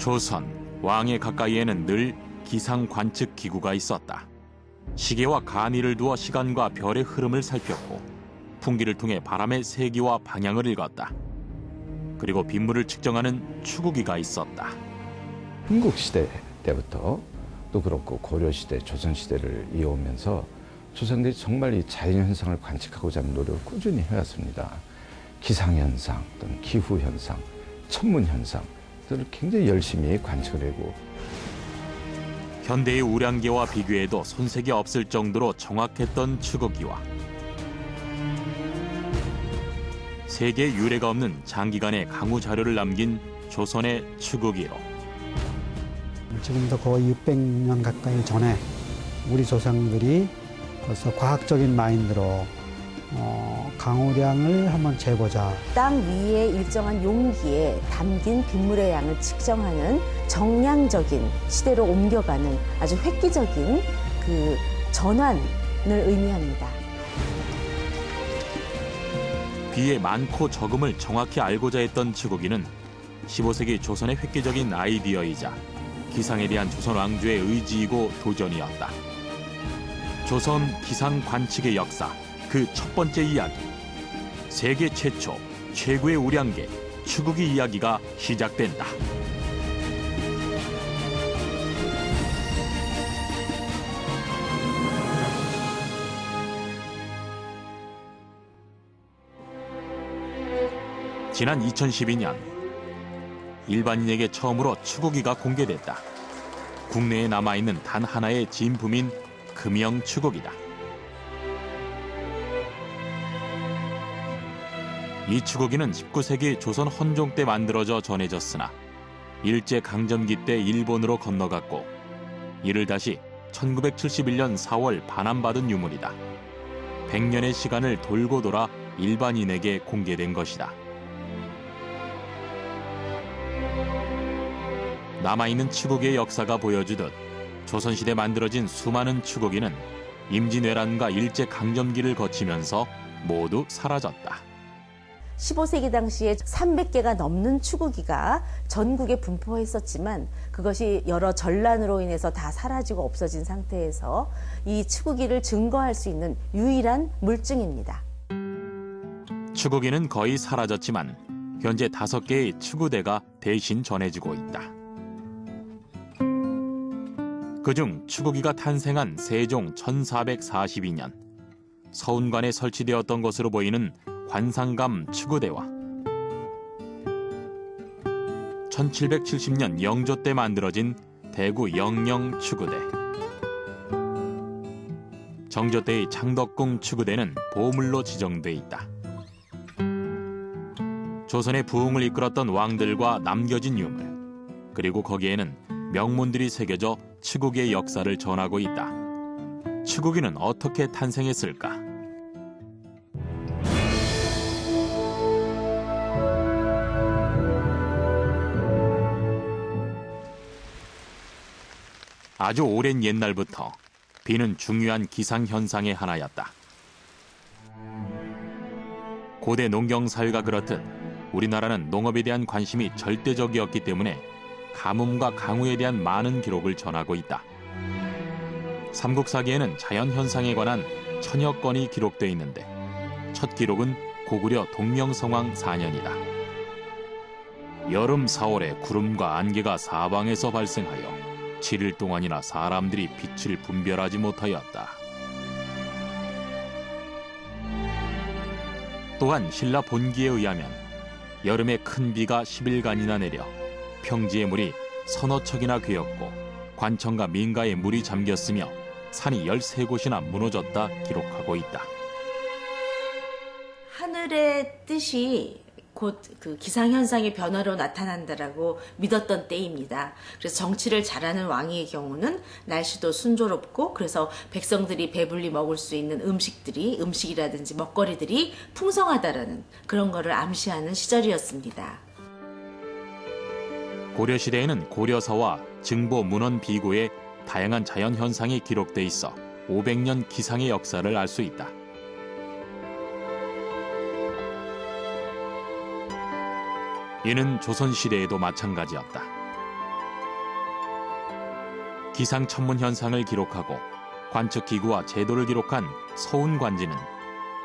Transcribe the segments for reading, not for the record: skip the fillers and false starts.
조선 왕의 가까이에는 늘 기상 관측 기구가 있었다. 시계와 간이를 두어 시간과 별의 흐름을 살폈고 풍기를 통해 바람의 세기와 방향을 읽었다. 그리고 빗물을 측정하는 추구기가 있었다. 삼국시대 때부터 또 그렇고 고려시대, 조선시대를 이어오면서 조상들이 정말 이 자연현상을 관측하고자 하는 노력을 꾸준히 해왔습니다. 기상현상 또는 기후현상, 천문현상 등을 굉장히 열심히 관측을 하고 현대의 우량계와 비교해도 손색이 없을 정도로 정확했던 추구기와 세계에 유례가 없는 장기간의 강우 자료를 남긴 조선의 추구기로 지금부터 거의 600년 가까이 전에 우리 조상들이 벌써 과학적인 마인드로 강우량을 한번 재보자. 땅 위에 일정한 용기에 담긴 빗물의 양을 측정하는 정량적인 시대로 옮겨가는 아주 획기적인 그 전환을 의미합니다. 비의 많고 적음을 정확히 알고자 했던 추구기는 15세기 조선의 획기적인 아이디어이자 기상에 대한 조선 왕조의 의지이고 도전이었다. 조선 기상 관측의 역사, 그 첫 번째 이야기. 세계 최초, 최고의 우량계, 추구기 이야기가 시작된다. 지난 2012년, 일반인에게 처음으로 추구기가 공개됐다. 국내에 남아있는 단 하나의 진품인 금형 추구기다. 이 추구기는 19세기 조선 헌종 때 만들어져 전해졌으나 일제강점기 때 일본으로 건너갔고 이를 다시 1971년 4월 반환받은 유물이다. 100년의 시간을 돌고 돌아 일반인에게 공개된 것이다. 남아있는 추구기의 역사가 보여주듯 조선시대 만들어진 수많은 추구기는 임진왜란과 일제강점기를 거치면서 모두 사라졌다. 15세기 당시에 300개가 넘는 추구기가 전국에 분포했었지만 그것이 여러 전란으로 인해서 다 사라지고 없어진 상태에서 이 추구기를 증거할 수 있는 유일한 물증입니다. 추구기는 거의 사라졌지만 현재 5개의 추구대가 대신 전해지고 있다. 그중 추구기가 탄생한 세종 1442년 서운관에 설치되었던 것으로 보이는 관상감 추구대와 1770년 영조 때 만들어진 대구 영영 추구대, 정조 때의 창덕궁 추구대는 보물로 지정돼 있다. 조선의 부흥을 이끌었던 왕들과 남겨진 유물, 그리고 거기에는 명문들이 새겨져 추구기의 역사를 전하고 있다. 추구기는 어떻게 탄생했을까? 아주 오랜 옛날부터 비는 중요한 기상현상의 하나였다. 고대 농경사회가 그렇듯 우리나라는 농업에 대한 관심이 절대적이었기 때문에 가뭄과 강우에 대한 많은 기록을 전하고 있다. 삼국사기에는 자연현상에 관한 1000여 건이 기록되어 있는데 첫 기록은 고구려 동명성왕 4년이다. 여름 4월에 구름과 안개가 사방에서 발생하여 7일 동안이나 사람들이 빛을 분별하지 못하였다. 또한 신라 본기에 의하면 여름에 큰 비가 10일간이나 내려 평지의 물이 서너 척이나 괴었고 관청과 민가에 물이 잠겼으며 산이 13곳이나 무너졌다 기록하고 있다. 하늘의 뜻이 곧 그 기상현상의 변화로 나타난다라고 믿었던 때입니다. 그래서 정치를 잘하는 왕의 경우는 날씨도 순조롭고 그래서 백성들이 배불리 먹을 수 있는 음식이라든지 먹거리들이 풍성하다라는 그런 거를 암시하는 시절이었습니다. 고려시대에는 고려서와 증보 문헌 비고에 다양한 자연현상이 기록돼 있어 500년 기상의 역사를 알 수 있다. 이는 조선시대에도 마찬가지였다. 기상천문 현상을 기록하고 관측기구와 제도를 기록한 서운관지는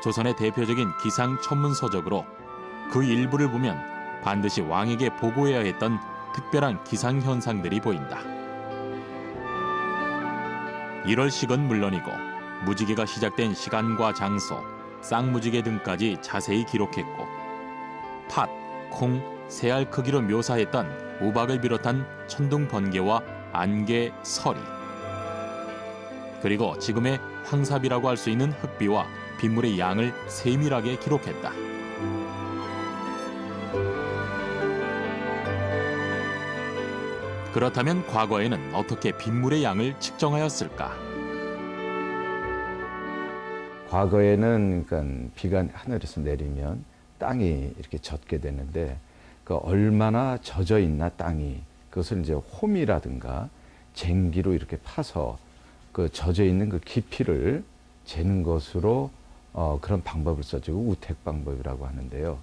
조선의 대표적인 기상천문 서적으로 그 일부를 보면 반드시 왕에게 보고해야 했던 특별한 기상현상들이 보인다. 1월식은 물론이고 무지개가 시작된 시간과 장소, 쌍무지개 등까지 자세히 기록했고 팥, 콩, 새알 크기로 묘사했던 우박을 비롯한 천둥 번개와 안개, 서리 그리고 지금의 황삽이라고 할 수 있는 흙비와 빗물의 양을 세밀하게 기록했다. 그렇다면 과거에는 어떻게 빗물의 양을 측정하였을까? 과거에는 그러니까 비가 하늘에서 내리면 땅이 이렇게 젖게 되는데 그 얼마나 젖어 있나 땅이 그것을 이제 홈이라든가 쟁기로 이렇게 파서 그 젖어 있는 그 깊이를 재는 것으로 그런 방법을 써주고 우택 방법이라고 하는데요.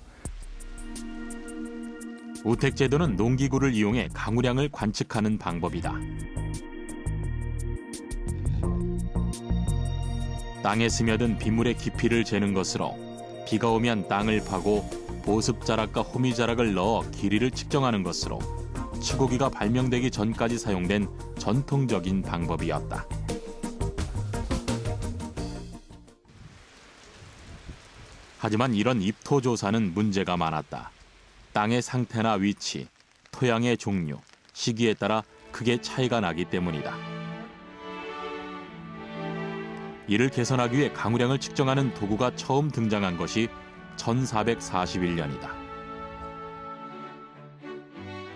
우택 제도는 농기구를 이용해 강우량을 관측하는 방법이다. 땅에 스며든 빗물의 깊이를 재는 것으로 비가 오면 땅을 파고 보습자락과 호미자락을 넣어 길이를 측정하는 것으로 치고기가 발명되기 전까지 사용된 전통적인 방법이었다. 하지만 이런 입토조사는 문제가 많았다. 땅의 상태나 위치, 토양의 종류, 시기에 따라 크게 차이가 나기 때문이다. 이를 개선하기 위해 강우량을 측정하는 도구가 처음 등장한 것이 1441년이다.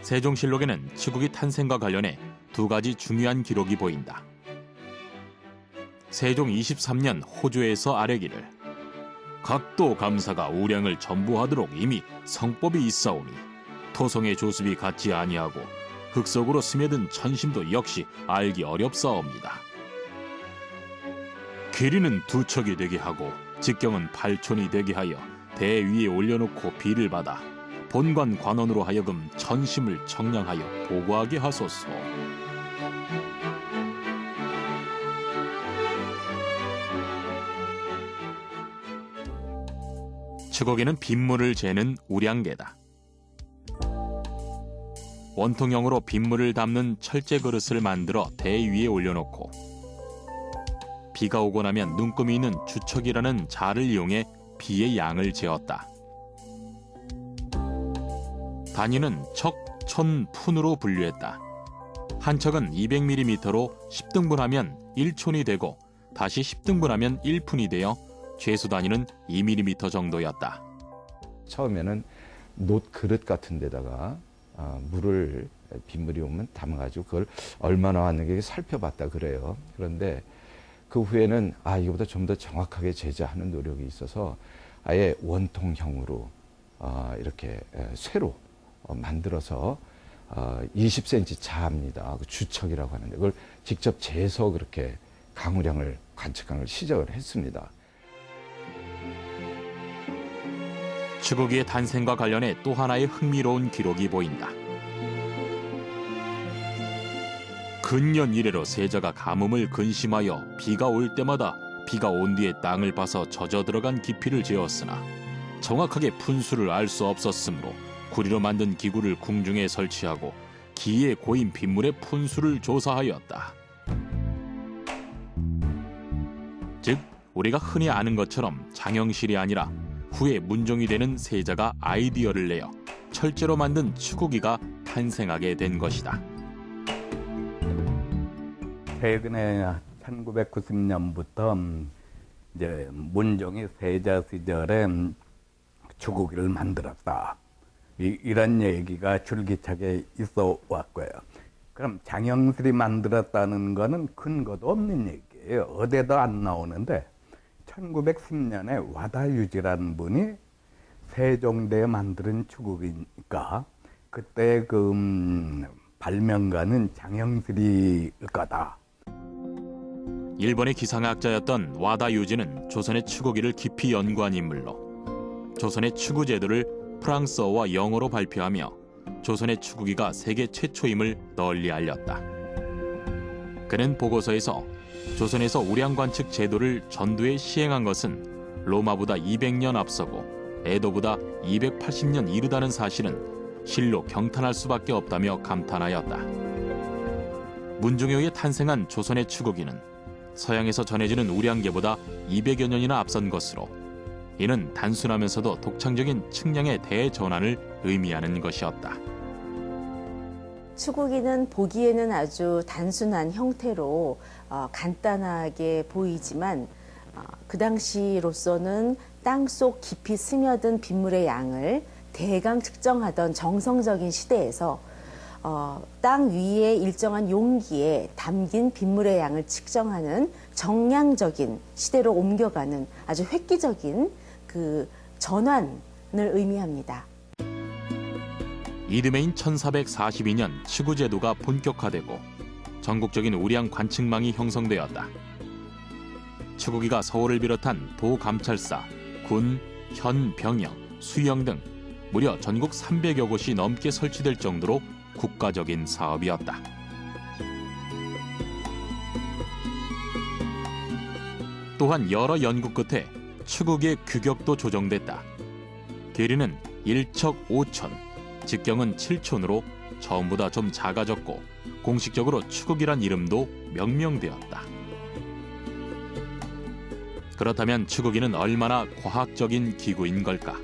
세종실록에는 치국이 탄생과 관련해 두 가지 중요한 기록이 보인다. 세종 23년 호조에서 아뢰기를 각도 감사가 우량을 전부하도록 이미 성법이 있사오니 토성의 조습이 같지 아니하고 흙 속으로 스며든 천심도 역시 알기 어렵사옵니다. 길이는 2척이 되게 하고 직경은 8촌이 되게 하여 대 위에 올려놓고 비를 받아 본관 관원으로 하여금 천심을 청량하여 보고하게 하소서. 치고기는 빗물을 재는 우량계다. 원통형으로 빗물을 담는 철제 그릇을 만들어 대 위에 올려놓고 비가 오고 나면 눈금이 있는 주척이라는 자를 이용해 비의 양을 재었다. 단위는 척, 촌, 푼으로 분류했다. 한 척은 200mm로 10등분하면 1촌이 되고 다시 10등분하면 1푼이 되어 최소 단위는 2mm 정도였다. 처음에는 놋 그릇 같은 데다가 물을 빗물이 오면 담아가지고 그걸 얼마나 왔는지 살펴봤다 그래요. 그런데 그 후에는 이거보다 좀 더 정확하게 제자하는 노력이 있어서 아예 원통형으로 이렇게 쇠로 만들어서 20cm 자합니다. 그 주척이라고 하는데 그걸 직접 재서 그렇게 강우량을 관측한 걸 시작을 했습니다. 치고기의 탄생과 관련해 또 하나의 흥미로운 기록이 보인다. 근년 이래로 세자가 가뭄을 근심하여 비가 올 때마다 비가 온 뒤에 땅을 파서 젖어 들어간 깊이를 재었으나 정확하게 푼수를 알 수 없었으므로 구리로 만든 기구를 궁중에 설치하고 기에 고인 빗물의 푼수를 조사하였다. 즉 우리가 흔히 아는 것처럼 장영실이 아니라 후에 문종이 되는 세자가 아이디어를 내어 철제로 만든 치고기가 탄생하게 된 것이다. 최근에 1990년부터 이제 문종이 세자 시절에 치고기를 만들었다. 이런 얘기가 줄기차게 있어 왔고요. 그럼 장영실이 만들었다는 거는 근거도 없는 얘기예요. 어디에도 안 나오는데 1910년에 와다유지라는 분이 세종대에 만드는 치고기니까 그때 그 발명가는 장영실일 거다. 일본의 기상학자였던 와다유지는 조선의 치고기를 깊이 연구한 인물로 조선의 치구 제도를 프랑스어와 영어로 발표하며 조선의 치고기가 세계 최초임을 널리 알렸다. 그는 보고서에서 조선에서 우량 관측 제도를 전두에 시행한 것은 로마보다 200년 앞서고 에도보다 280년 이르다는 사실은 실로 경탄할 수밖에 없다며 감탄하였다. 문중효에 탄생한 조선의 추구기는 서양에서 전해지는 우량계보다 200여 년이나 앞선 것으로 이는 단순하면서도 독창적인 측량의 대전환을 의미하는 것이었다. 추구기는 보기에는 아주 단순한 형태로 간단하게 보이지만 그 당시로서는 땅속 깊이 스며든 빗물의 양을 대강 측정하던 정성적인 시대에서 땅 위에 일정한 용기에 담긴 빗물의 양을 측정하는 정량적인 시대로 옮겨가는 아주 획기적인 그 전환을 의미합니다. 이듬해인 1442년 추구제도가 본격화되고 전국적인 우량 관측망이 형성되었다. 추구기가 서울을 비롯한 도 감찰사, 군, 현, 병영, 수영 등 무려 전국 300여 곳이 넘게 설치될 정도로 국가적인 사업이었다. 또한 여러 연구 끝에 추구기의 규격도 조정됐다. 길이는 1척 5천, 직경은 7촌으로 처음보다 좀 작아졌고 공식적으로 추구기란 이름도 명명되었다. 그렇다면 추구기는 얼마나 과학적인 기구인 걸까?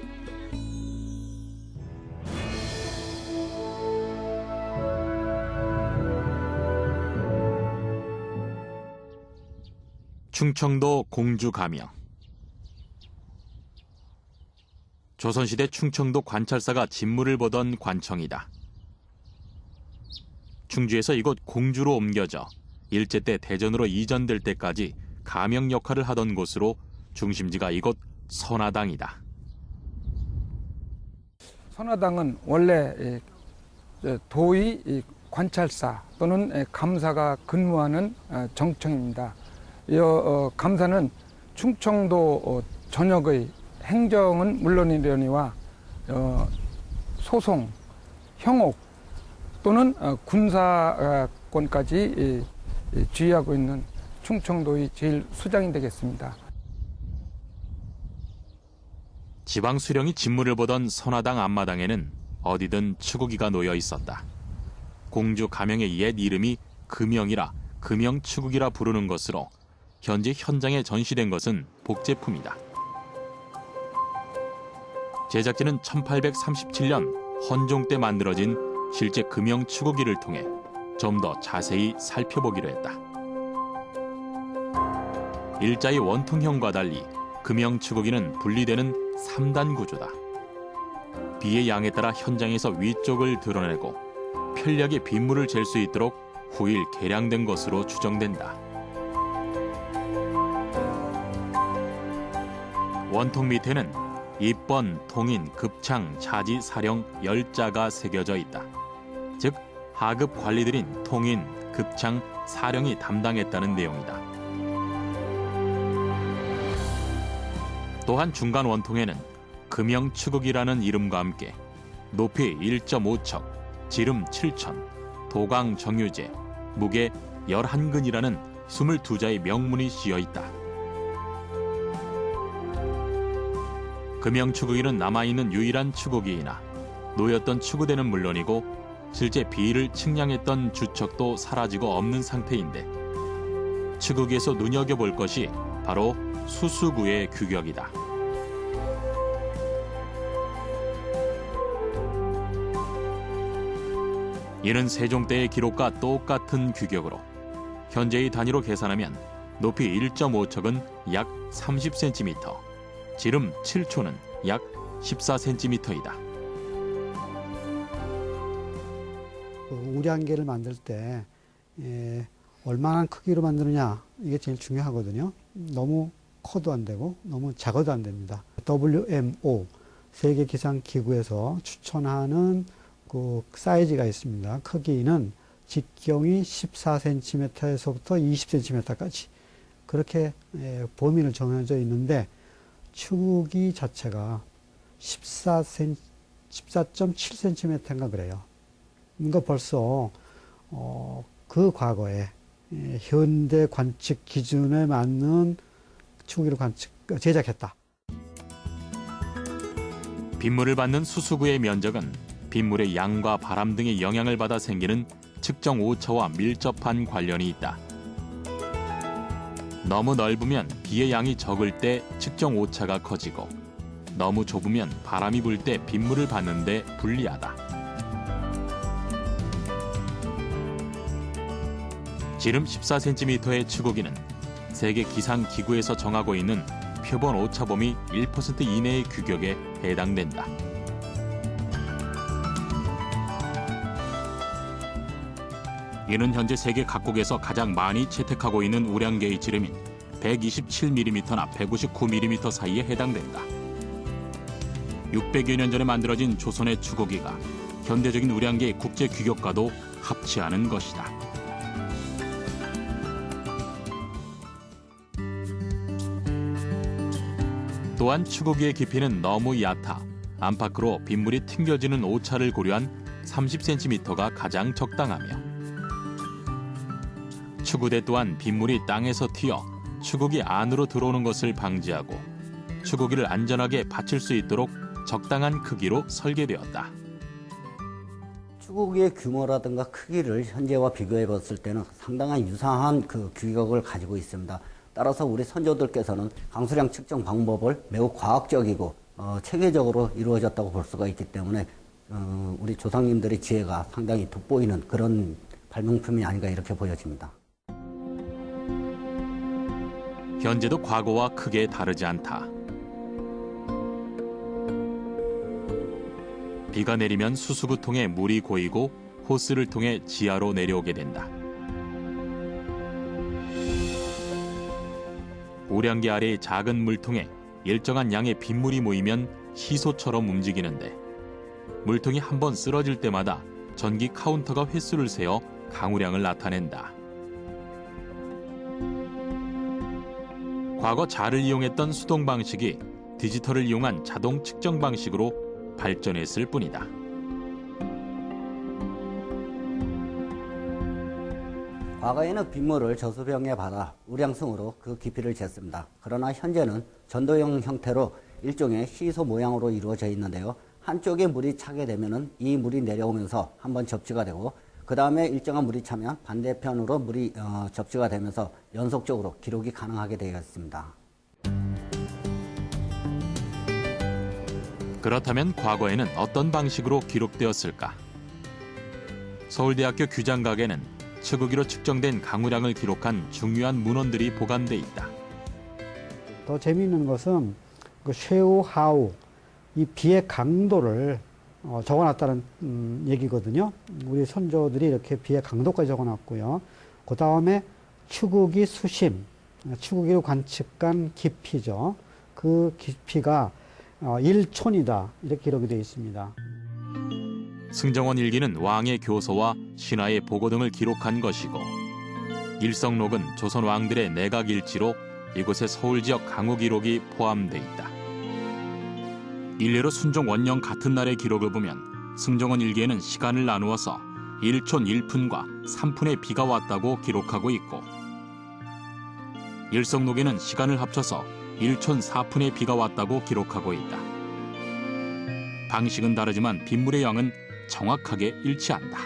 충청도 공주 가명. 조선시대 충청도 관찰사가 진물을 보던 관청이다. 충주에서 이곳 공주로 옮겨져 일제 때 대전으로 이전될 때까지 가명 역할을 하던 곳으로 중심지가 이곳 선화당이다. 선화당은 원래 도의 관찰사 또는 감사가 근무하는 정청입니다. 이 감사는 충청도 전역의 행정은 물론이려니와 소송, 형옥 또는 군사권까지 지휘하고 있는 충청도의 제일 수장이 되겠습니다. 지방 수령이 진물을 보던 선화당 앞마당에는 어디든 추구기가 놓여 있었다. 공주 가명의 옛 이름이 금영이라 금영추구기라 부르는 것으로 현재 현장에 전시된 것은 복제품이다. 제작진은 1837년 헌종 때 만들어진 실제 금영추구기를 통해 좀 더 자세히 살펴보기로 했다. 일자의 원통형과 달리 금영추구기는 분리되는 3단 구조다. 비의 양에 따라 현장에서 위쪽을 드러내고 편리하게 빗물을 잴 수 있도록 후일 개량된 것으로 추정된다. 원통 밑에는 입번, 통인, 급창, 자지, 사령, 열자가 새겨져 있다. 즉 하급 관리들인 통인, 급창, 사령이 담당했다는 내용이다. 또한 중간 원통에는 금영추구기라는 이름과 함께 높이 1.5척, 지름 7천, 도강 정유제, 무게 11근이라는 22자의 명문이 씌어 있다. 금영추구기는 남아있는 유일한 추구기이나 놓였던 추구대는 물론이고 실제 비를 측량했던 주척도 사라지고 없는 상태인데 추구기에서 눈여겨볼 것이 바로 수수구의 규격이다. 이는 세종 때의 기록과 똑같은 규격으로 현재의 단위로 계산하면 높이 1.5척은 약 30cm, 지름 7초는 약 14cm이다. 우량계를 만들 때 얼마나 크기로 만드느냐 이게 제일 중요하거든요. 너무 커도 안 되고 너무 작아도 안 됩니다. WMO 세계기상기구에서 추천하는 그 사이즈가 있습니다. 크기는 직경이 14cm에서부터 20cm까지 그렇게 범위를 정해져 있는데 추구기 자체가 14.7cm인가 그래요. 그러니까 벌써 그 과거에 현대 관측 기준에 맞는 추구기를 제작했다. 빗물을 받는 수수구의 면적은 빗물의 양과 바람 등의 영향을 받아 생기는 측정 오차와 밀접한 관련이 있다. 너무 넓으면 비의 양이 적을 때 측정 오차가 커지고 너무 좁으면 바람이 불 때 빗물을 받는데 불리하다. 지름 14cm의 추구기는 세계 기상기구에서 정하고 있는 표본 오차범위 1% 이내의 규격에 해당된다. 이는 현재 세계 각국에서 가장 많이 채택하고 있는 우량계의 지름인 127mm나 159mm 사이에 해당된다. 600여 년 전에 만들어진 조선의 추구기가 현대적인 우량계의 국제 규격과도 합치하는 것이다. 또한 추구기의 깊이는 너무 얕아 안팎으로 빗물이 튕겨지는 오차를 고려한 30cm가 가장 적당하며 추구대 또한 빗물이 땅에서 튀어 추구기 안으로 들어오는 것을 방지하고 추구기를 안전하게 받칠 수 있도록 적당한 크기로 설계되었다. 추구기의 규모라든가 크기를 현재와 비교해 봤을 때는 상당한 유사한 그 규격을 가지고 있습니다. 따라서 우리 선조들께서는 강수량 측정 방법을 매우 과학적이고 체계적으로 이루어졌다고 볼 수가 있기 때문에 우리 조상님들의 지혜가 상당히 돋보이는 그런 발명품이 아닌가 이렇게 보여집니다. 현재도 과거와 크게 다르지 않다. 비가 내리면 수수구통에 물이 고이고 호스를 통해 지하로 내려오게 된다. 우량계 아래의 작은 물통에 일정한 양의 빗물이 모이면 시소처럼 움직이는데 물통이 한번 쓰러질 때마다 전기 카운터가 횟수를 세어 강우량을 나타낸다. 과거 자를 이용했던 수동 방식이 디지털을 이용한 자동 측정 방식으로 발전했을 뿐이다. 과거에는 빗물을 저수병에 받아 우량승으로 그 깊이를 쟀습니다. 그러나 현재는 전도형 형태로 일종의 시소 모양으로 이루어져 있는데요. 한쪽에 물이 차게 되면은 이 물이 내려오면서 한번 접지가 되고 그 다음에 일정한 물이 차면 반대편으로 물이 접지가 되면서 연속적으로 기록이 가능하게 되어 있습니다. 그렇다면 과거에는 어떤 방식으로 기록되었을까? 서울대학교 규장각에는 추구기로 측정된 강우량을 기록한 중요한 문헌들이 보관돼 있다. 더 재미있는 것은 그 쉐우 하우, 이 비의 강도를 적어놨다는 얘기거든요. 우리 선조들이 이렇게 비의 강도까지 적어놨고요. 그 다음에 추구기 수심, 추구기로 관측한 깊이죠. 그 깊이가 1촌이다 이렇게 기록이 되어 있습니다. 승정원 일기는 왕의 교서와 신하의 보고 등을 기록한 것이고 일성록은 조선 왕들의 내각일지로 이곳의 서울 지역 강우 기록이 포함돼 있다. 일례로 순종 원년 같은 날의 기록을 보면 승정원 일기에는 시간을 나누어서 1촌 1푼과 3푼의 비가 왔다고 기록하고 있고 일성록에는 시간을 합쳐서 1촌 4푼의 비가 왔다고 기록하고 있다. 방식은 다르지만 빗물의 양은 정확하게 일치한다.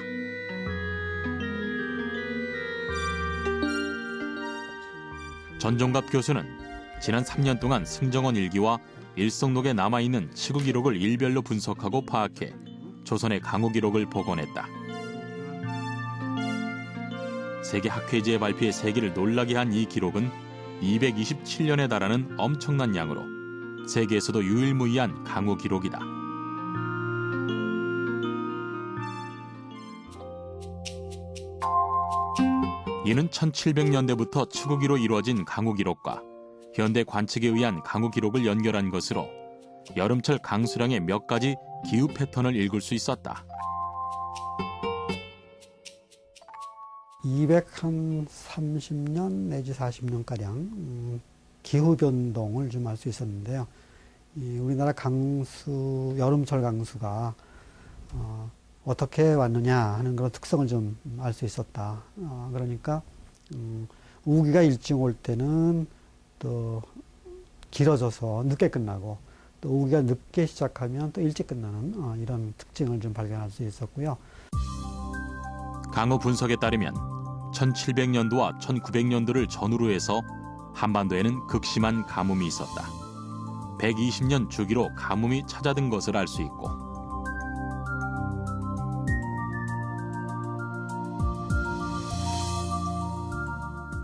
전종갑 교수는 지난 3년 동안 승정원 일기와 일성록에 남아있는 치구 기록을 일별로 분석하고 파악해 조선의 강우 기록을 복원했다. 세계 학회지에 발표해 세계를 놀라게 한 이 기록은 227년에 달하는 엄청난 양으로 세계에서도 유일무이한 강우 기록이다. 이는 1700년대부터 추구기로 이루어진 강우 기록과 현대 관측에 의한 강우 기록을 연결한 것으로 여름철 강수량의 몇 가지 기후 패턴을 읽을 수 있었다. 230년 내지 40년가량 기후 변동을 좀 알 수 있었는데요. 우리나라 강수, 여름철 강수가 어떻게 왔느냐 하는 그런 특성을 좀 알 수 있었다. 그러니까 우기가 일찍 올 때는 또 길어져서 늦게 끝나고 또 우기가 늦게 시작하면 또 일찍 끝나는 이런 특징을 좀 발견할 수 있었고요. 강우 분석에 따르면 1700년도와 1900년도를 전후로 해서 한반도에는 극심한 가뭄이 있었다. 120년 주기로 가뭄이 찾아든 것을 알 수 있고,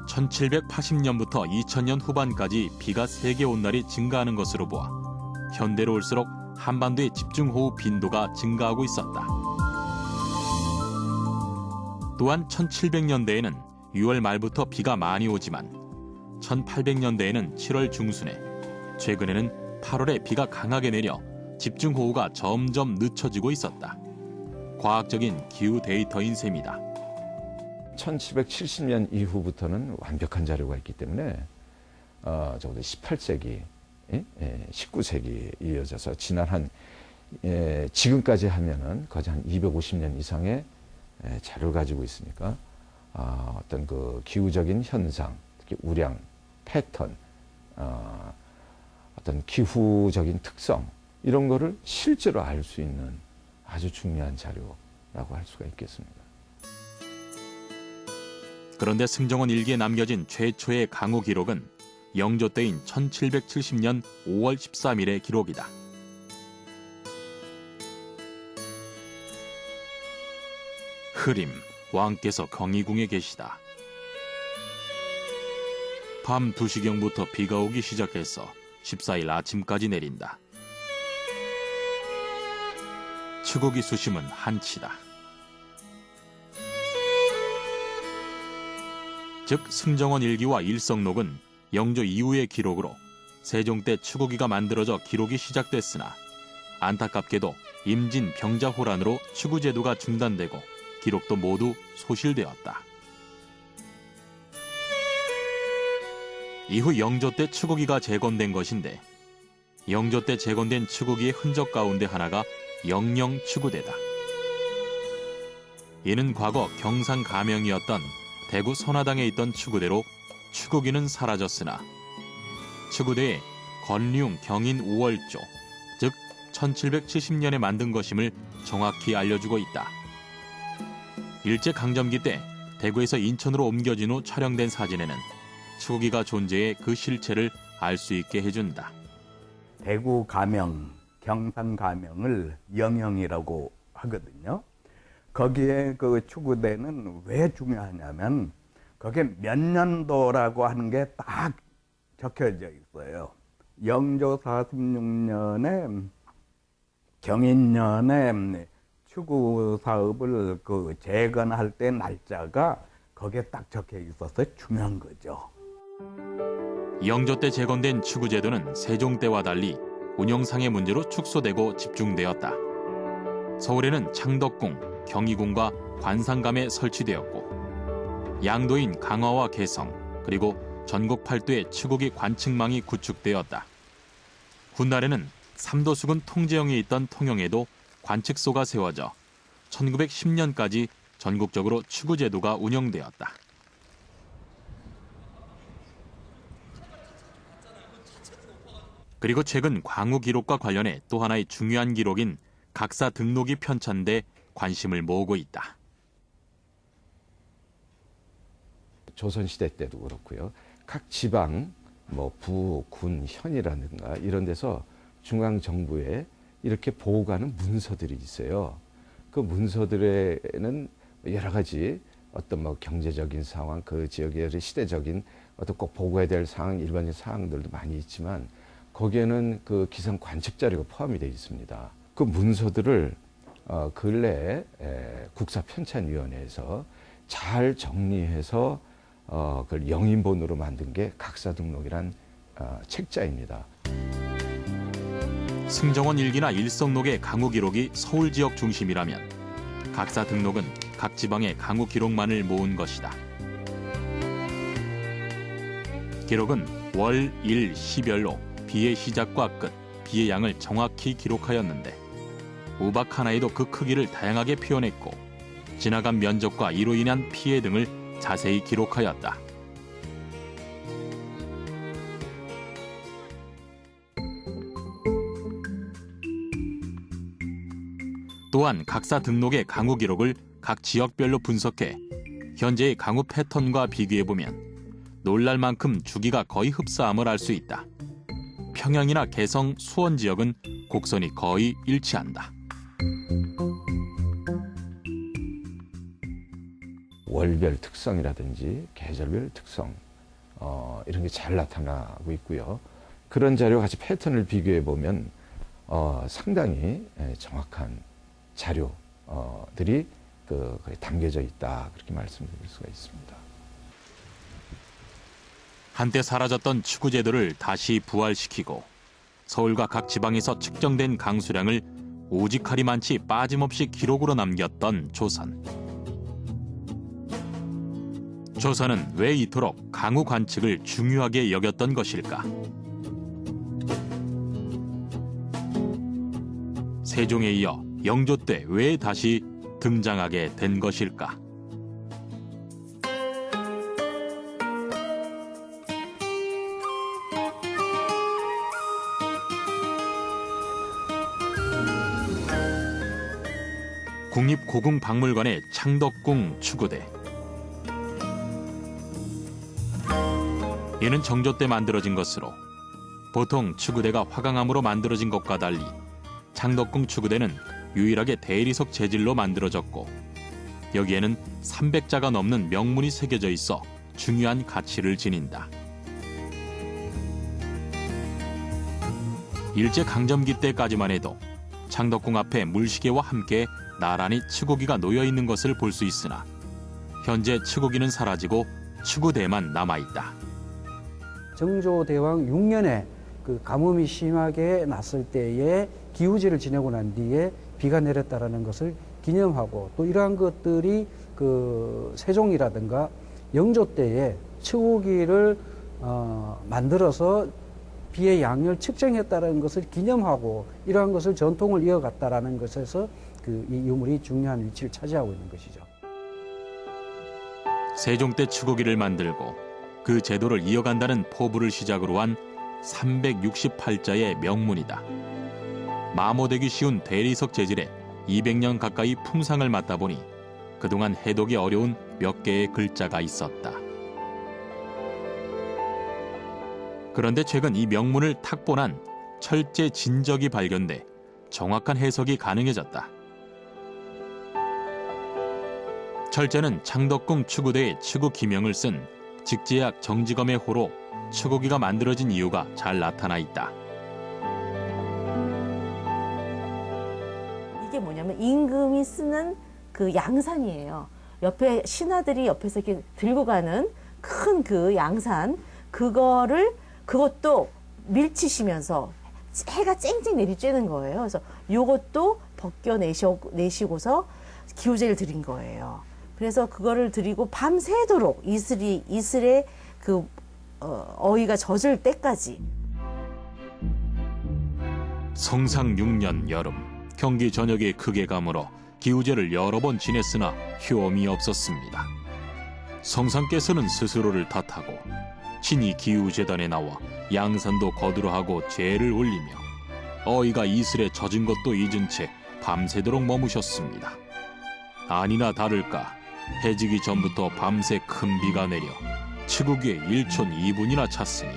(1780년부터) 2000년 후반까지 비가 세게 온 날이 증가하는 것으로 보아 현대로 올수록 한반도의 집중호우 빈도가 증가하고 있었다. 또한 1700년대에는 6월 말부터 비가 많이 오지만 1800년대에는 7월 중순에, 최근에는 8월에 비가 강하게 내려 집중호우가 점점 늦춰지고 있었다. 과학적인 기후 데이터인 셈이다. 1770년 이후부터는 완벽한 자료가 있기 때문에 적어도 18세기, 19세기 이어져서 지난 한 지금까지 하면은 거의 한 250년 이상의 자료를 가지고 있으니까 어떤 그 기후적인 현상, 특히 우량, 패턴, 어떤 기후적인 특성 이런 거를 실제로 알 수 있는 아주 중요한 자료라고 할 수가 있겠습니다. 그런데 승정원 일기에 남겨진 최초의 강우 기록은 영조 때인 1770년 5월 13일의 기록이다. 흐림, 왕께서 경희궁에 계시다. 밤 2시경부터 비가 오기 시작해서 14일 아침까지 내린다. 추곡이 수심은 한치다. 즉 승정원 일기와 일성록은 영조 이후의 기록으로 세종 때 추곡이가 만들어져 기록이 시작됐으나 안타깝게도 임진 병자호란으로 추구 제도가 중단되고 기록도 모두 소실되었다. 이후 영조 때 추곡이가 재건된 것인데 영조 때 재건된 추곡이의 흔적 가운데 하나가 영영 추구대다. 이는 과거 경상 가명이었던 대구 선화당에 있던 추구대로 추구기는 사라졌으나 추구대에 건리웅 경인 5월조, 즉 1770년에 만든 것임을 정확히 알려주고 있다. 일제강점기 때 대구에서 인천으로 옮겨진 후 촬영된 사진에는 추구기가 존재해 그 실체를 알 수 있게 해준다. 대구 가명, 경상 가명을 영영이라고 하거든요. 거기에 그 추구대는 왜 중요하냐면 거기에 몇 년도라고 하는 게 딱 적혀져 있어요. 영조 46년에 경인년에 추구 사업을 그 재건할 때 날짜가 거기에 딱 적혀 있어서 중요한 거죠. 영조 때 재건된 추구 제도는 세종 때와 달리 운영상의 문제로 축소되고 집중되었다. 서울에는 창덕궁, 경희궁과 관상감에 설치되었고 양도인 강화와 개성, 그리고 전국 팔도에 추곡이 관측망이 구축되었다. 훗날에는 삼도수군 통제영에 있던 통영에도 관측소가 세워져 1910년까지 전국적으로 추구 제도가 운영되었다. 그리고 최근 광우 기록과 관련해 또 하나의 중요한 기록인 각사 등록이 편찬돼 관심을 모으고 있다. 조선시대 때도 그렇고요. 각 지방, 부, 군, 현이라든가 이런 데서 중앙정부에 이렇게 보고가는 문서들이 있어요. 그 문서들에는 여러 가지 어떤 경제적인 상황, 그 지역의 시대적인 어떤 꼭 보고해야 될 상황, 일반적인 사항들도 많이 있지만 거기에는 그 기상 관측 자료가 포함이 되어 있습니다. 그 문서들을 근래에 국사편찬위원회에서 잘 정리해서 그걸 영인본으로 만든 게 각사등록이란 책자입니다. 승정원 일기나 일성록의 강우 기록이 서울 지역 중심이라면 각사등록은 각 지방의 강우 기록만을 모은 것이다. 기록은 월, 일, 시별로 비의 시작과 끝, 비의 양을 정확히 기록하였는데 우박 하나에도 그 크기를 다양하게 표현했고 지나간 면적과 이로 인한 피해 등을 자세히 기록하였다. 또한 각사 등록의 강우 기록을 각 지역별로 분석해 현재의 강우 패턴과 비교해보면 놀랄 만큼 주기가 거의 흡사함을 알 수 있다. 평양이나 개성, 수원 지역은 곡선이 거의 일치한다. 월별 특성이라든지 계절별 특성 이런 게 잘 나타나고 있고요. 그런 자료 같이 패턴을 비교해 보면 상당히 정확한 자료들이 거의 담겨져 있다, 그렇게 말씀드릴 수가 있습니다. 한때 사라졌던 추구 제도를 다시 부활시키고 서울과 각 지방에서 측정된 강수량을 오직하리만치 빠짐없이 기록으로 남겼던 조선. 조선은 왜 이토록 강우 관측을 중요하게 여겼던 것일까? 세종에 이어 영조 때 왜 다시 등장하게 된 것일까? 국립고궁박물관의 창덕궁 추구대. 이는 정조 때 만들어진 것으로 보통 추구대가 화강암으로 만들어진 것과 달리 창덕궁 추구대는 유일하게 대리석 재질로 만들어졌고 여기에는 300자가 넘는 명문이 새겨져 있어 중요한 가치를 지닌다. 일제강점기 때까지만 해도 창덕궁 앞에 물시계와 함께 나란히 치고기가 놓여 있는 것을 볼 수 있으나 현재 치고기는 사라지고 추구대만 남아있다. 정조대왕 6년에 그 가뭄이 심하게 났을 때에 기우제를 지내고 난 뒤에 비가 내렸다라는 것을 기념하고 또 이러한 것들이 그 세종이라든가 영조 때에 치고기를 만들어서 비의 양을 측정했다는 것을 기념하고 이러한 것을 전통을 이어갔다라는 것에서 그 이 유물이 중요한 위치를 차지하고 있는 것이죠. 세종 때 추고기를 만들고 그 제도를 이어간다는 포부를 시작으로 한 368자의 명문이다. 마모되기 쉬운 대리석 재질에 200년 가까이 풍상을 맡다 보니 그동안 해독이 어려운 몇 개의 글자가 있었다. 그런데 최근 이 명문을 탁본한 철제 진적이 발견돼 정확한 해석이 가능해졌다. 철제는 창덕궁 추구대의 추구 기명을 쓴 직제약 정지검의 호로 추구기가 만들어진 이유가 잘 나타나 있다. 이게 뭐냐면 임금이 쓰는 그 양산이에요. 옆에 신하들이 옆에서 이렇게 들고 가는 큰 그 양산, 그것도 밀치시면서 해가 쨍쨍 내리쬐는 거예요. 그래서 요것도 벗겨내시고서 기우제를 드린 거예요. 그래서 그거를 드리고 밤새도록 이슬에 그 어이가 젖을 때까지. 성상 6년 여름, 경기 전역에 크게 가물어 기우제를 여러 번 지냈으나 효험이 없었습니다. 성상께서는 스스로를 탓하고 친히 기우제단에 나와 양산도 거두러하고 제를 올리며 어이가 이슬에 젖은 것도 잊은 채 밤새도록 머무셨습니다. 아니나 다를까 해지기 전부터 밤새 큰 비가 내려 치국에 1촌 2분이나 찼으니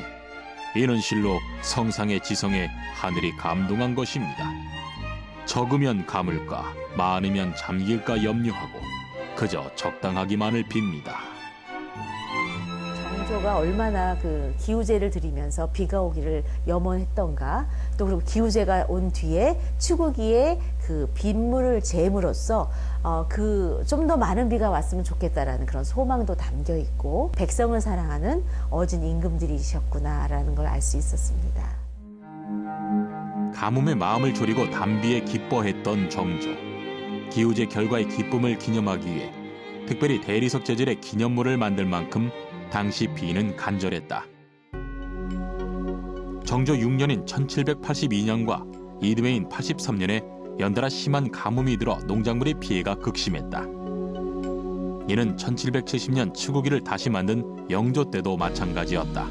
이는 실로 성상의 지성에 하늘이 감동한 것입니다. 적으면 가물까 많으면 잠길까 염려하고 그저 적당하기만을 빕니다. 정조가 얼마나 그 기우제를 드리면서 비가 오기를 염원했던가, 또 그리고 기우제가 온 뒤에 추구기에 그 빗물을 재므로써 그 좀 더 많은 비가 왔으면 좋겠다라는 그런 소망도 담겨 있고 백성을 사랑하는 어진 임금들이셨구나라는 걸 알 수 있었습니다. 가뭄에 마음을 졸이고 단비에 기뻐했던 정조. 기우제 결과의 기쁨을 기념하기 위해 특별히 대리석 재질의 기념물을 만들 만큼 당시 비는 간절했다. 정조 6년인 1782년과 이듬해인 83년에 연달아 심한 가뭄이 들어 농작물의 피해가 극심했다. 이는 1770년 치구기를 다시 만든 영조 때도 마찬가지였다.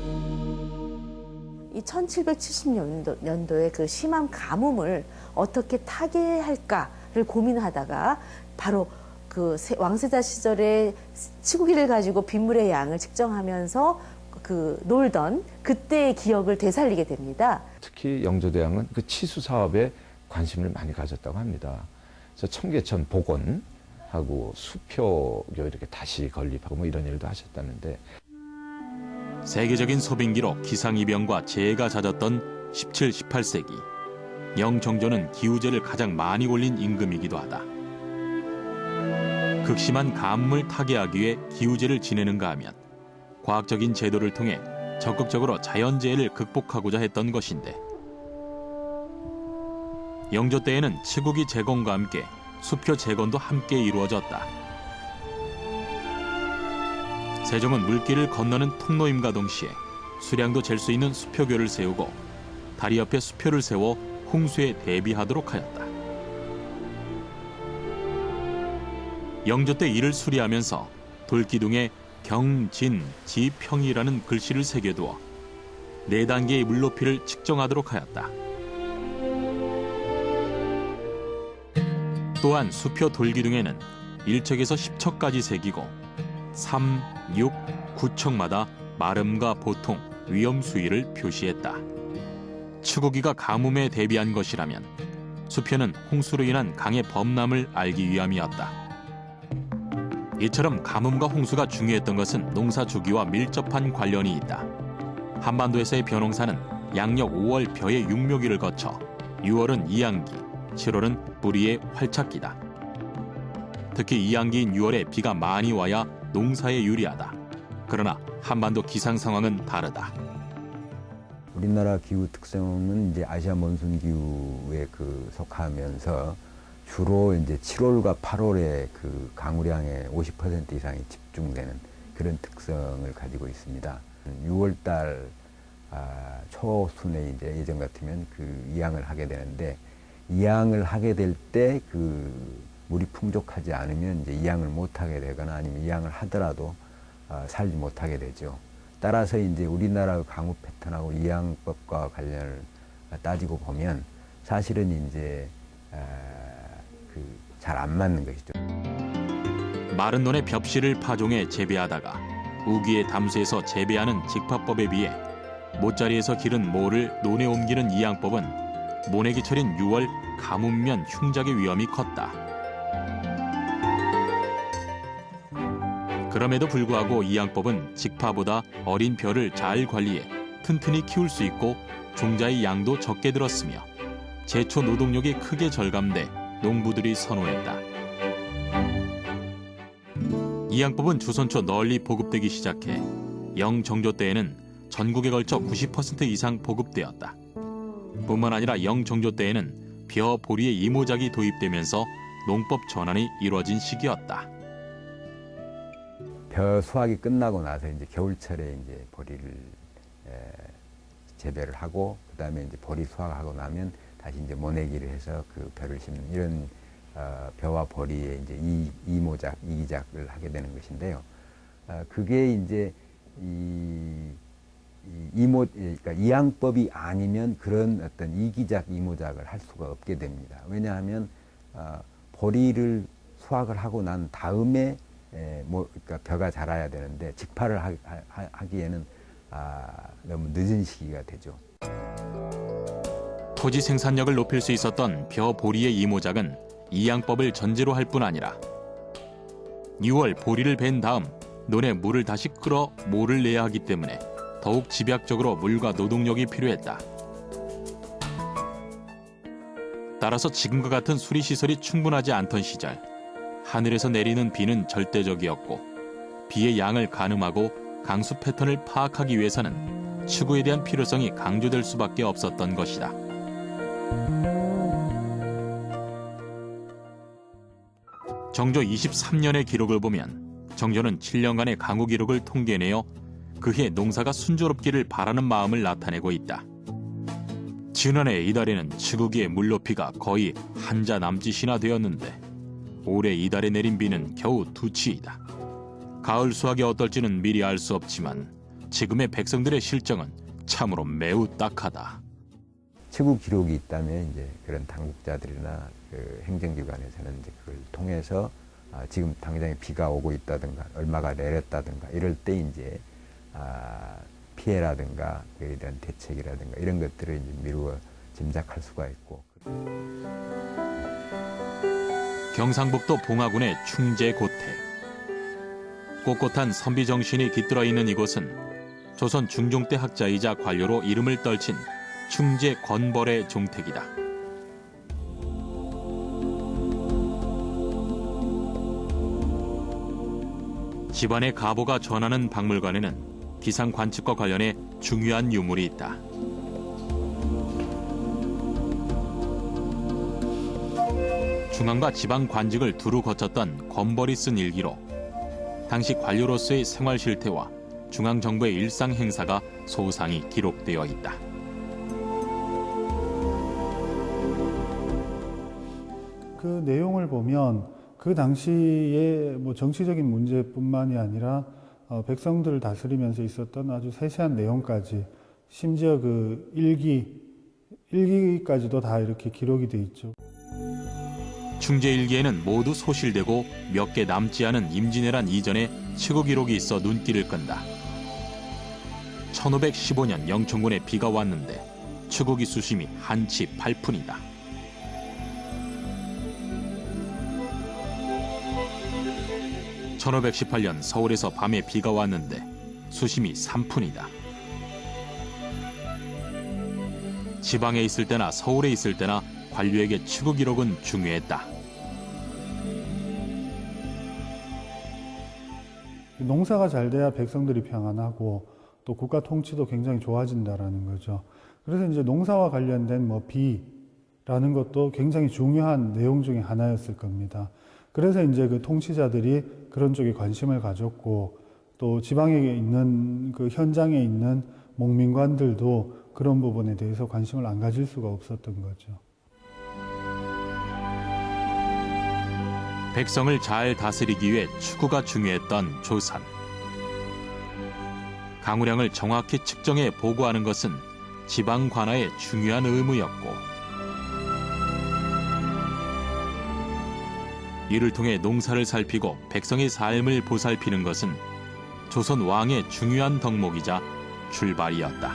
이 1770년도에 그 심한 가뭄을 어떻게 타개할까를 고민하다가 바로 그 왕세자 시절에 치구기를 가지고 빗물의 양을 측정하면서 그 놀던 그때의 기억을 되살리게 됩니다. 특히 영조대왕은 그 치수 사업에 관심을 많이 가졌다고 합니다. 그래서 청계천 복원하고 수표 이렇게 다시 건립하고 뭐 이런 일도 하셨다는데, 세계적인 소빙기로 기상이병과 재해가 잦았던 17, 18세기. 영정조는 기우제를 가장 많이 올린 임금이기도 하다. 극심한 가뭄을 타개하기 위해 기우제를 지내는가 하면 과학적인 제도를 통해 적극적으로 자연재해를 극복하고자 했던 것인데, 영조 때에는 치구기 재건과 함께 수표 재건도 함께 이루어졌다. 세종은 물길을 건너는 통로임과 동시에 수량도 잴 수 있는 수표교를 세우고 다리 옆에 수표를 세워 홍수에 대비하도록 하였다. 영조 때 이를 수리하면서 돌기둥에 경, 진, 지, 평이라는 글씨를 새겨두어 4단계의 물높이를 측정하도록 하였다. 또한 수표 돌기둥에는 1척에서 10척까지 새기고 3, 6, 9척마다 마름과 보통, 위험 수위를 표시했다. 치구기가 가뭄에 대비한 것이라면 수표는 홍수로 인한 강의 범람을 알기 위함이었다. 이처럼 가뭄과 홍수가 중요했던 것은 농사 주기와 밀접한 관련이 있다. 한반도에서의 벼농사는 양력 5월 벼의 육묘기를 거쳐 6월은 이양기, 7월은 뿌리의 활착기다. 특히 이양기인 6월에 비가 많이 와야 농사에 유리하다. 그러나 한반도 기상 상황은 다르다. 우리나라 기후 특성은 이제 아시아 몬순 기후에 속하면서 주로 이제 7월과 8월에 그 강우량의 50% 이상이 집중되는 그런 특성을 가지고 있습니다. 6월달 초순에 이제 예전 같으면 그 이양을 하게 되는데, 이양을 하게 될 때 그 물이 풍족하지 않으면 이제 이양을 못 하게 되거나 아니면 이양을 하더라도 살지 못하게 되죠. 따라서 이제 우리나라 강우 패턴하고 이양법과 관련을 따지고 보면 사실은 이제 잘 안 맞는 것이죠. 마른 논의 벽실을 파종해 재배하다가 우기에 담수해서 재배하는 직파법에 비해 못자리에서 기른 모를 논에 옮기는 이양법은 모내기철인 6월 가뭄면 흉작의 위험이 컸다. 그럼에도 불구하고 이양법은 직파보다 어린 벼를 잘 관리해 튼튼히 키울 수 있고 종자의 양도 적게 들었으며 제초 노동력이 크게 절감돼 농부들이 선호했다. 이양법은 조선 초 널리 보급되기 시작해 영정조 때에는 전국에 걸쳐 90% 이상 보급되었다. 뿐만 아니라 영정조 때에는 벼, 보리의 이모작이 도입되면서 농법 전환이 이루어진 시기였다. 벼 수확이 끝나고 나서 이제 겨울철에 이제 보리를 재배를 하고, 그다음에 이제 보리 수확하고 나면 다시 이제 모내기를 해서 그 벼를 심는 이런 벼와 보리의 이제 이모작, 이기작을 하게 되는 것인데요. 그게 이제 그러니까 이양법이 아니면 그런 어떤 이기작, 이모작을 할 수가 없게 됩니다. 왜냐하면 보리를 수확을 하고 난 다음에 그러니까 벼가 자라야 되는데 직파를 하기에는 너무 늦은 시기가 되죠. 토지 생산력을 높일 수 있었던 벼, 보리의 이모작은 이양법을 전제로 할 뿐 아니라 6월 보리를 벤 다음 논에 물을 다시 끌어 모를 내야 하기 때문에 더욱 집약적으로 물과 노동력이 필요했다. 따라서 지금과 같은 수리시설이 충분하지 않던 시절, 하늘에서 내리는 비는 절대적이었고 비의 양을 가늠하고 강수 패턴을 파악하기 위해서는 치구에 대한 필요성이 강조될 수밖에 없었던 것이다. 정조 23년의 기록을 보면 정조는 7년간의 강우 기록을 통계내어 그해 농사가 순조롭기를 바라는 마음을 나타내고 있다. 지난해 이달에는 치구기의 물높이가 거의 한자 남짓이나 되었는데 올해 이달에 내린 비는 겨우 2치이다. 가을 수확이 어떨지는 미리 알 수 없지만 지금의 백성들의 실정은 참으로 매우 딱하다. 최고 기록이 있다면 이제 그런 당국자들이나 그 행정기관에서는 이제 그걸 통해서 지금 당장에 비가 오고 있다든가 얼마가 내렸다든가 이럴 때 이제 피해라든가 그에 대한 대책이라든가 이런 것들을 이제 미루어 짐작할 수가 있고. 경상북도 봉화군의 충제고택. 꼿꼿한 선비 정신이 깃들어 있는 이곳은 조선 중종 때 학자이자 관료로 이름을 떨친 충제 권벌의 종택이다. 집안의 가보가 전하는 박물관에는 기상 관측과 관련해 중요한 유물이 있다. 중앙과 지방 관직을 두루 거쳤던 권벌이 쓴 일기로 당시 관료로서의 생활 실태와 중앙정부의 일상 행사가 소상히 기록되어 있다. 그 내용을 보면 그 당시에 뭐 정치적인 문제뿐만이 아니라 백성들을 다스리면서 있었던 아주 세세한 내용까지, 심지어 그 일기까지도 다 이렇게 기록이 돼 있죠. 충제일기에는 모두 소실되고 몇 개 남지 않은 임진왜란 이전에 치고 기록이 있어 눈길을 끈다. 1515년 영천군에 비가 왔는데 추국이 수심이 한치 8푼이다. (1518년) 서울에서 밤에 비가 왔는데 수심이 3푼이다. 지방에 있을 때나 서울에 있을 때나 관료에게 추구 기록은 중요했다. 농사가 잘 돼야 백성들이 평안하고 또 국가 통치도 굉장히 좋아진다라는 거죠. 그래서 이제 농사와 관련된 뭐 비라는 것도 굉장히 중요한 내용 중에 하나였을 겁니다. 그래서 이제 그 통치자들이 그런 쪽에 관심을 가졌고, 또 지방에 있는 그 현장에 있는 목민관들도 그런 부분에 대해서 관심을 안 가질 수가 없었던 거죠. 백성을 잘 다스리기 위해 추구가 중요했던 조선. 강우량을 정확히 측정해 보고하는 것은 지방 관아의 중요한 의무였고, 이를 통해 농사를 살피고 백성의 삶을 보살피는 것은 조선 왕의 중요한 덕목이자 출발이었다.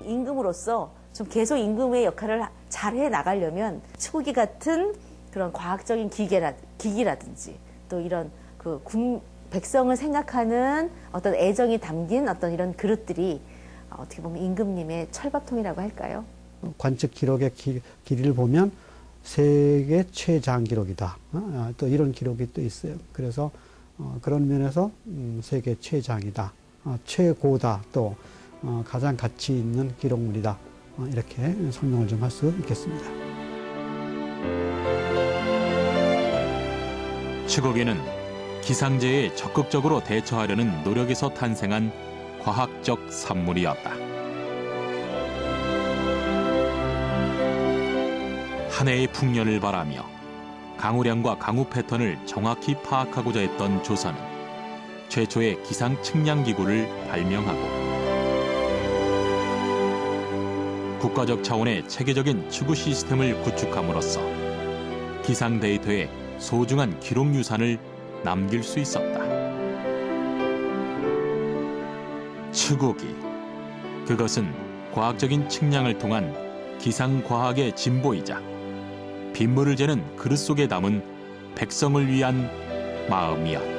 임금으로서 좀 계속 임금의 역할을 잘 해 나가려면 추구기 같은 그런 과학적인 기기라든지 또 이런 그 백성을 생각하는 어떤 애정이 담긴 어떤 이런 그릇들이 어떻게 보면 임금님의 철밥통이라고 할까요? 관측 기록의 길이를 보면 세계 최장 기록이다. 또 이런 기록이 또 있어요. 그래서 그런 면에서 세계 최장이다. 최고다. 또 가장 가치 있는 기록물이다. 이렇게 설명을 좀 할 수 있겠습니다. 추국에는 기상재해에 적극적으로 대처하려는 노력에서 탄생한 과학적 산물이었다. 한 해의 풍년을 바라며 강우량과 강우 패턴을 정확히 파악하고자 했던 조선은 최초의 기상 측량기구를 발명하고 국가적 차원의 체계적인 추구 시스템을 구축함으로써 기상 데이터에 소중한 기록 유산을 남길 수 있었다. 추구기, 그것은 과학적인 측량을 통한 기상과학의 진보이자 빗물을 재는 그릇 속에 담은 백성을 위한 마음이었다.